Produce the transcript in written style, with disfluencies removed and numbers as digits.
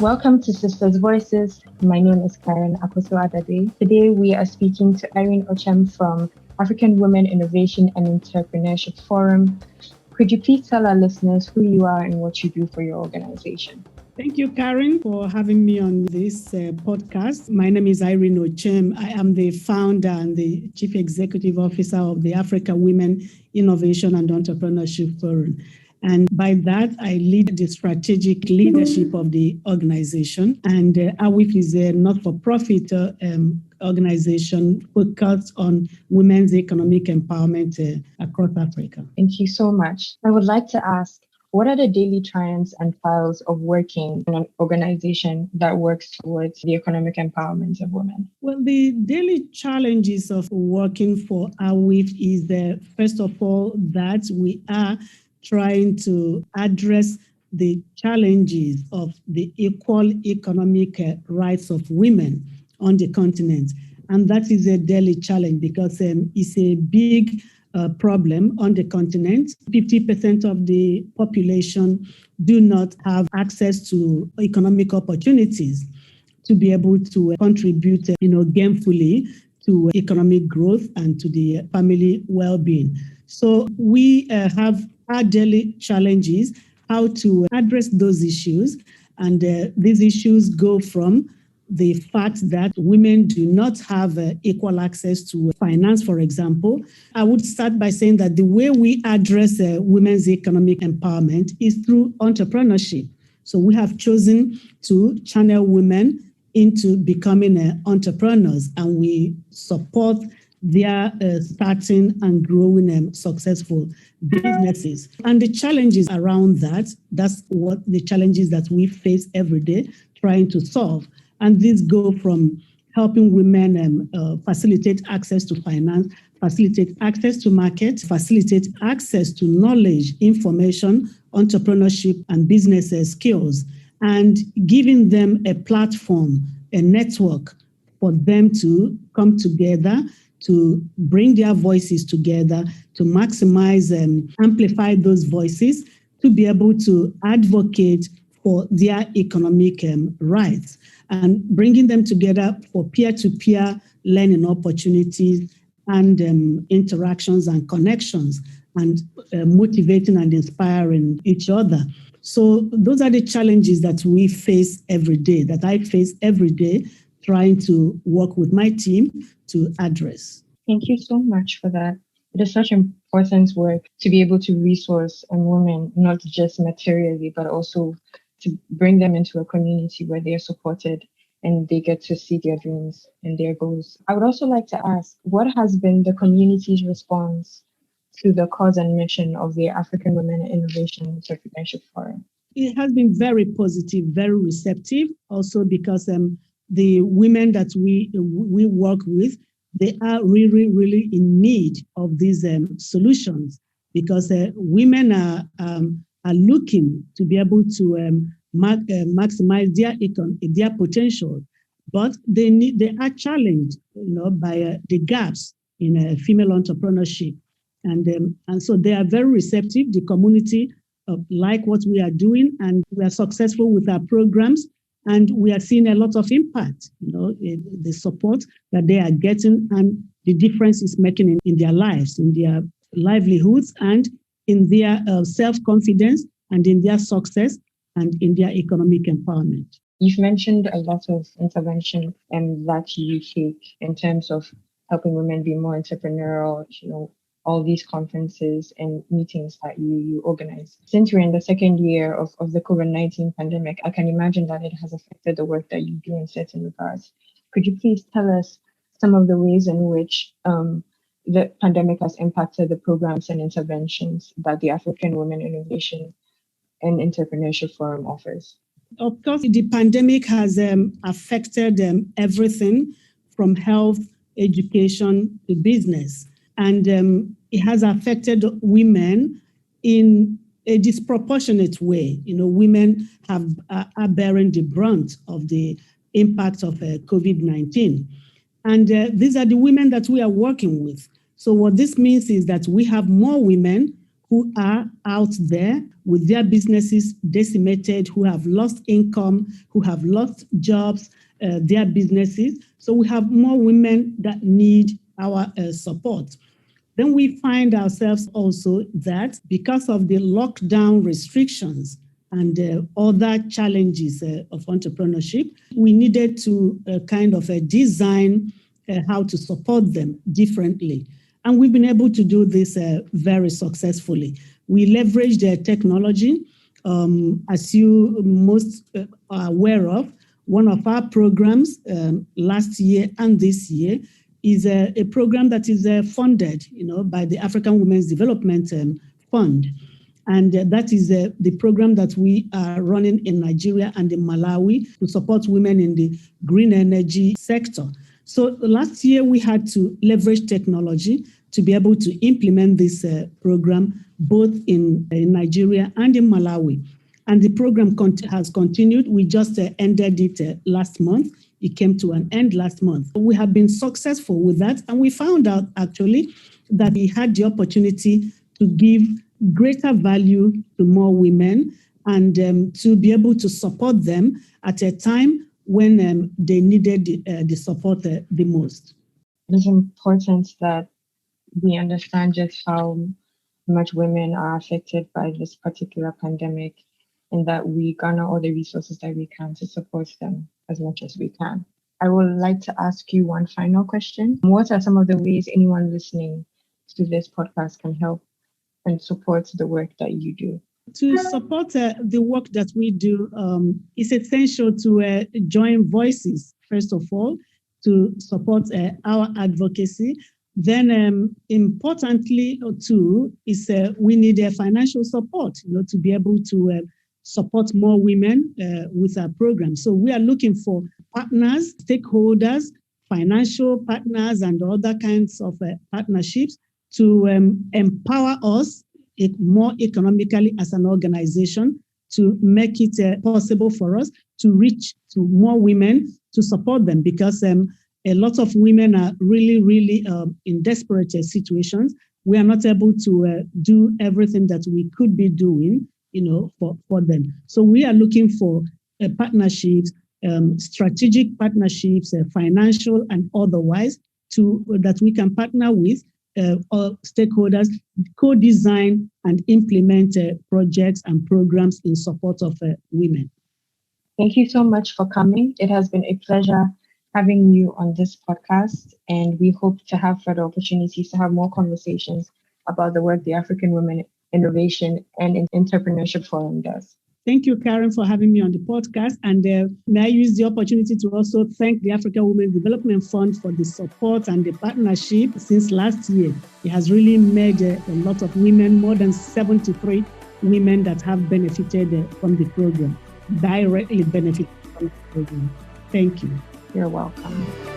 Welcome to Sisters Voices. My name is Karen Akoso-Adade. Today we are speaking to Irene Ochem from African Women Innovation and Entrepreneurship Forum. Could you please tell our listeners who you are and what you do for your organization? Thank you, Karen, for having me on this podcast. My name is Irene Ochem. I am the founder and the Chief Executive Officer of the African Women Innovation and Entrepreneurship Forum. And by that, I lead the strategic leadership of the organization. And AWIEF is a not-for-profit organization focused on women's economic empowerment across Africa. Thank you so much. I would like to ask, what are the daily triumphs and trials of working in an organization that works towards the economic empowerment of women? Well, the daily challenges of working for AWIEF is, first of all, that we are trying to address the challenges of the equal economic rights of women on the continent. And that is a daily challenge because it's a big problem on the continent. 50% of the population do not have access to economic opportunities to be able to contribute, gainfully to economic growth and to the family well-being. So we have our daily challenges, how to address those issues. And these issues go from the fact that women do not have equal access to finance, for example. I would start by saying that the way we address women's economic empowerment is through entrepreneurship. So we have chosen to channel women into becoming entrepreneurs, and we support their starting and growing successful businesses. And the challenges around that's what the challenges that we face every day trying to solve. And these go from helping women facilitate access to finance, facilitate access to market, facilitate access to knowledge, information, entrepreneurship, and business skills, and giving them a platform, a network for them to come together, to bring their voices together, to maximize and amplify those voices, to be able to advocate for their economic rights, and bringing them together for peer-to-peer learning opportunities and interactions and connections, and motivating and inspiring each other. So those are the challenges that we face every day, that I face every day, trying to work with my team to address. Thank you so much for that. It is such important work to be able to resource women, not just materially, but also to bring them into a community where they are supported and they get to see their dreams and their goals. I would also like to ask, what has been the community's response to the cause and mission of the African Women Innovation and Entrepreneurship Forum? It has been very positive, very receptive, also because the women that we work with, they are really, really in need of these solutions, because women are looking to be able to maximize their potential, but they are challenged, by the gaps in female entrepreneurship, and so they are very receptive. The community like what we are doing, and we are successful with our programs. And we are seeing a lot of impact, the support that they are getting and the difference it's making in their lives, in their livelihoods, and in their self-confidence, and in their success, and in their economic empowerment. You've mentioned a lot of intervention that you take in terms of helping women be more entrepreneurial, all these conferences and meetings that you organize. Since we're in the second year of the COVID-19 pandemic, I can imagine that it has affected the work that you do in certain regards. Could you please tell us some of the ways in which the pandemic has impacted the programs and interventions that the African Women Innovation and Entrepreneurship Forum offers? Of course, the pandemic has affected everything from health, education to business. And it has affected women in a disproportionate way. Women are bearing the brunt of the impact of COVID-19. And these are the women that we are working with. So what this means is that we have more women who are out there with their businesses decimated, who have lost income, who have lost jobs, their businesses. So we have more women that need our support. Then we find ourselves also that because of the lockdown restrictions and other challenges of entrepreneurship, we needed to design how to support them differently. And we've been able to do this very successfully. We leveraged technology. As you most are aware of, one of our programs last year and this year is a program that is funded, by the African Women's Development Fund. And that is the program that we are running in Nigeria and in Malawi to support women in the green energy sector. So last year we had to leverage technology to be able to implement this program both in Nigeria and in Malawi. And the program has continued. We just ended it last month. It came to an end last month. We have been successful with that. And we found out actually that we had the opportunity to give greater value to more women and to be able to support them at a time when they needed the support the most. It is important that we understand just how much women are affected by this particular pandemic, and that we garner all the resources that we can to support them as much as we can. I would like to ask you one final question. What are some of the ways anyone listening to this podcast can help and support the work that you do? To support the work that we do, it's essential to join voices, first of all, to support our advocacy. Then importantly, too, is we need financial support, to be able to support more women with our program. So we are looking for partners, stakeholders, financial partners, and other kinds of partnerships to empower us more economically as an organization, to make it possible for us to reach to more women, to support them, because a lot of women are really, really in desperate situations. We are not able to do everything that we could be doing, for them. So we are looking for partnerships, strategic partnerships, financial and otherwise, that we can partner with stakeholders, co-design and implement projects and programs in support of women. Thank you so much for coming. It has been a pleasure having you on this podcast, and we hope to have further opportunities to have more conversations about the work the African Women Innovation and Entrepreneurship Forum does. Thank you, Karen, for having me on the podcast. And may I use the opportunity to also thank the African Women's Development Fund for the support and the partnership since last year. It has really made a lot of women, more than 73 women that have benefited from the program, directly benefited from the program. Thank you. You're welcome.